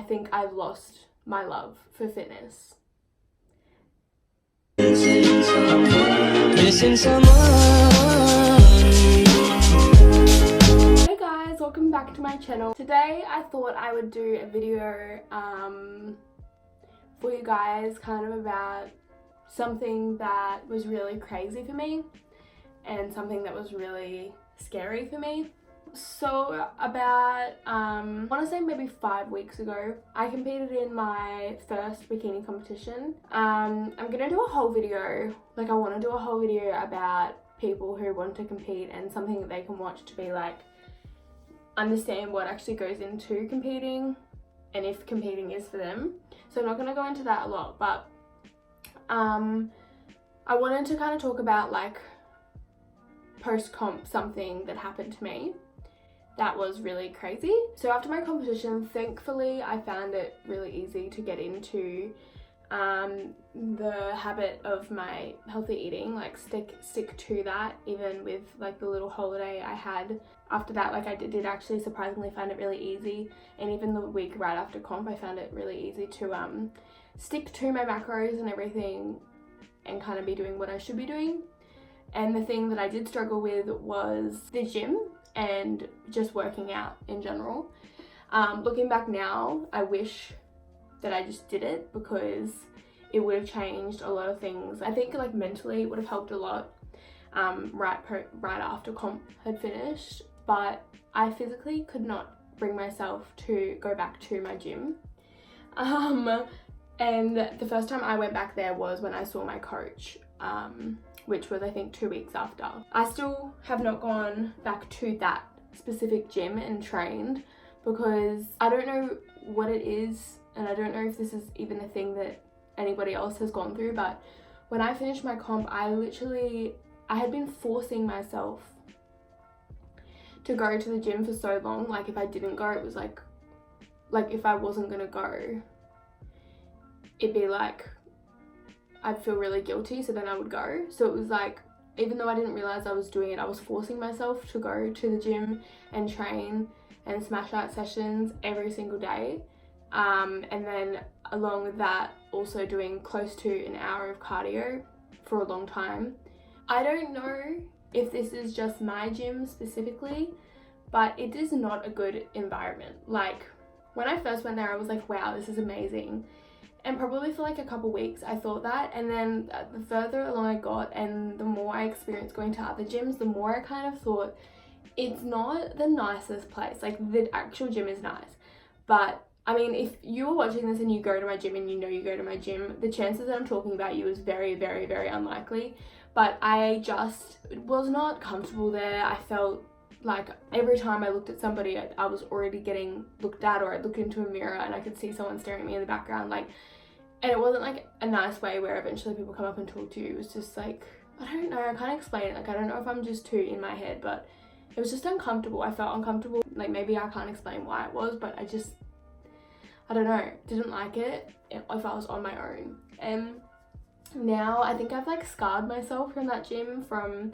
I think I've lost my love for fitness. Missing someone. Hey guys, welcome back to my channel. Today I thought I would do a video for you guys kind of about something that was really crazy for me and something that was really scary for me. So about, I want to say maybe 5 weeks ago, I competed in my first bikini competition. I'm gonna do a whole video, like I want to do a whole video about people who want to compete and something that they can watch to be like, understand what actually goes into competing and if competing is for them. So I'm not going to go into that a lot, but I wanted to kind of talk about like post-comp something that happened to me that was really crazy. So after my competition, thankfully I found it really easy to get into the habit of my healthy eating, like stick to that, even with like the little holiday I had after that. Like I did actually surprisingly find it really easy, and even the week right after comp I found it really easy to stick to my macros and everything and kind of be doing what I should be doing. And the thing that I did struggle with was the gym and just working out in general. Looking back now, I wish that I just did it because it would have changed a lot of things. I think like mentally it would have helped a lot right after comp had finished, but I physically could not bring myself to go back to my gym. And the first time I went back there was when I saw my coach, which was I think 2 weeks after. I still have not gone back to that specific gym and trained because I don't know what it is, and I don't know if this is even a thing that anybody else has gone through, but when I finished my comp, I had been forcing myself to go to the gym for so long. Like if I didn't go, it was like if I wasn't gonna go, it'd be like I'd feel really guilty, so then I would go. So it was like, even though I didn't realize I was doing it, I was forcing myself to go to the gym and train and smash out sessions every single day. And then along with that, also doing close to an hour of cardio for a long time. I don't know if this is just my gym specifically, but it is not a good environment. Like when I first went there, I was like, wow, this is amazing. And probably for like a couple weeks I thought that, and then the further along I got and the more I experienced going to other gyms, the more I kind of thought it's not the nicest place. Like the actual gym is nice, but I mean, if you were watching this and you go to my gym and you know you go to my gym, the chances that I'm talking about you is very, very, very unlikely. But I just was not comfortable there. I felt like every time I looked at somebody, I was already getting looked at, or I'd look into a mirror and I could see someone staring at me in the background. Like, and it wasn't like a nice way where eventually people come up and talk to you. It was just like, I don't know, I can't explain it. Like, I don't know if I'm just too in my head, but it was just uncomfortable. I felt uncomfortable. Like maybe I can't explain why it was, but I don't know, didn't like it if I was on my own. And now I think I've like scarred myself from that gym, from,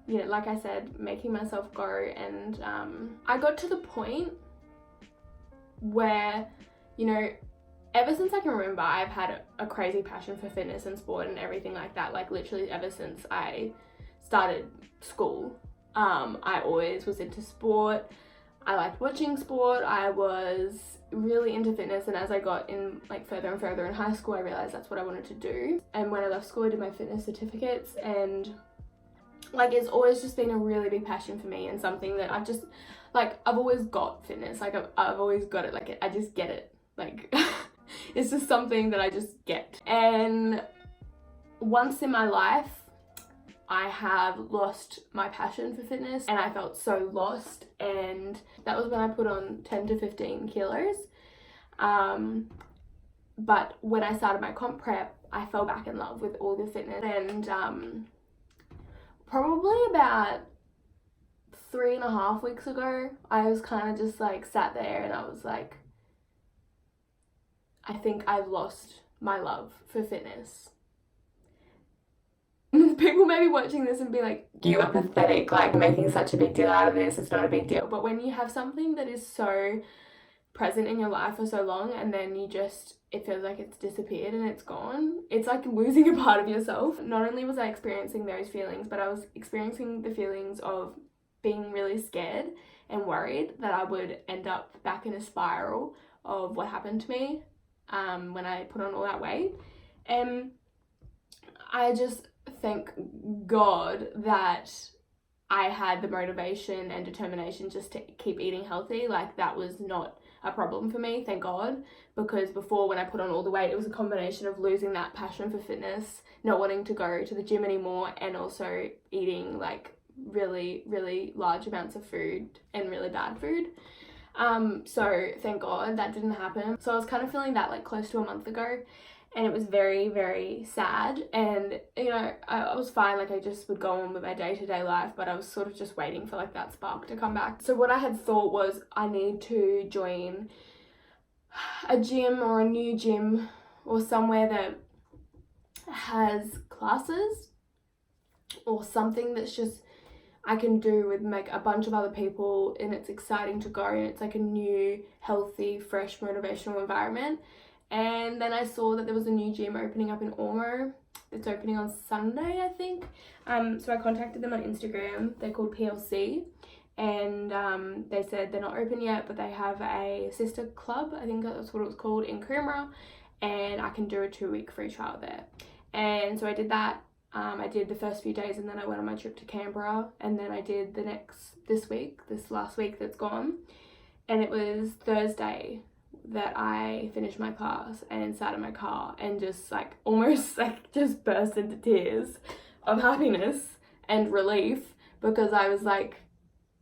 you know, like I said, making myself go. And I got to the point where, you know, ever since I can remember, I've had a crazy passion for fitness and sport and everything like that. Like literally ever since I started school, I always was into sport. I liked watching sport. I was really into fitness, and as I got in like further and further in high school, I realized that's what I wanted to do. And when I left school, I did my fitness certificates, and like it's always just been a really big passion for me, and something that I've just like, I've always got fitness. Like I've always got it. Like I just get it. Like it's just something that I just get. And once in my life, I have lost my passion for fitness, and I felt so lost, and that was when I put on 10 to 15 kilos. But when I started my comp prep, I fell back in love with all the fitness, and probably about 3.5 weeks ago, I was kind of just like sat there and I was like, I think I've lost my love for fitness. People may be watching this and be like, you are pathetic, like making such a big deal out of this, it's not a big deal. But when you have something that is so present in your life for so long, and then it feels like it's disappeared and it's gone. It's like losing a part of yourself. Not only was I experiencing those feelings, but I was experiencing the feelings of being really scared and worried that I would end up back in a spiral of what happened to me when I put on all that weight. And I just thank God that I had the motivation and determination just to keep eating healthy. Like, that was not a problem for me, thank God, because before, when I put on all the weight, it was a combination of losing that passion for fitness, not wanting to go to the gym anymore, and also eating like really, really large amounts of food and really bad food. So thank God that didn't happen. So I was kind of feeling that like close to a month ago, and it was very, very sad. And you know, I was fine, like I just would go on with my day-to-day life, but I was sort of just waiting for like that spark to come back. So what I had thought was, I need to join a gym or a new gym or somewhere that has classes or something that's just I can do with like a bunch of other people, and it's exciting to go, and it's like a new, healthy, fresh, motivational environment. And then I saw that there was a new gym opening up in Ormo. It's opening on Sunday, I think. So I contacted them on Instagram. They're called PLC, and they said they're not open yet, but they have a sister club, I think that's what it was called, in Coomera, and I can do a 2-week free trial there. And so I did that. I did the first few days, and then I went on my trip to Canberra, and then I did this last week that's gone. And it was Thursday that I finished my class and sat in my car and just like almost like just burst into tears of happiness and relief, because I was like,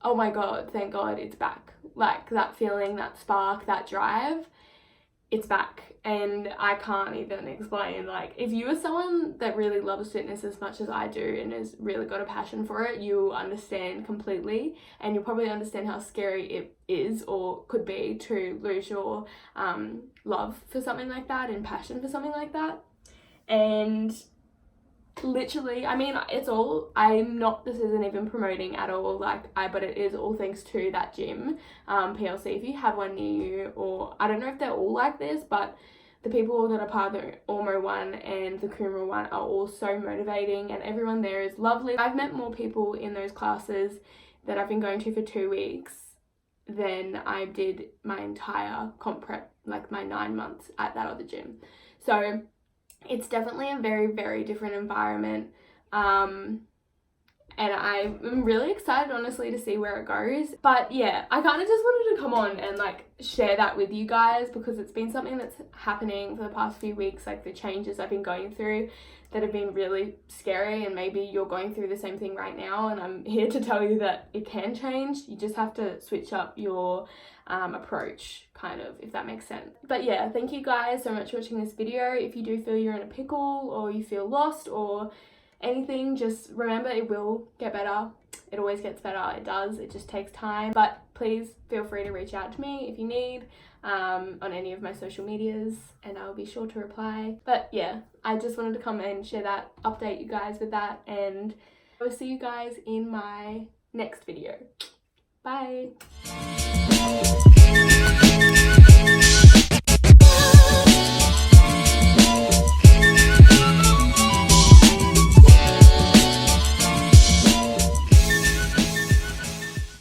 oh my God, thank God it's back. Like, that feeling, that spark, that drive, it's back. And I can't even explain, like, if you are someone that really loves fitness as much as I do and has really got a passion for it, you understand completely, and you'll probably understand how scary it is or could be to lose your love for something like that and passion for something like that. And literally, I mean, this isn't even promoting at all, but it is all thanks to that gym, PLC. If you have one near you, or I don't know if they're all like this, but the people that are part of the Ormo one and the Coomera one are all so motivating, and everyone there is lovely. I've met more people in those classes that I've been going to for 2 weeks than I did my entire comp prep, like my 9 months at that other gym. So it's definitely a very, very different environment. And I'm really excited, honestly, to see where it goes. But yeah, I kind of just wanted to come on and like share that with you guys, because it's been something that's happening for the past few weeks, like the changes I've been going through that have been really scary, and maybe you're going through the same thing right now, and I'm here to tell you that it can change. You just have to switch up your approach, kind of, if that makes sense. But yeah, thank you guys so much for watching this video. If you do feel you're in a pickle, or you feel lost, or anything, just remember, it will get better. It always gets better. It does. It just takes time. But please feel free to reach out to me if you need, on any of my social medias, and I'll be sure to reply. But yeah, I just wanted to come and share that, update you guys with that, and I will see you guys in my next video. Bye.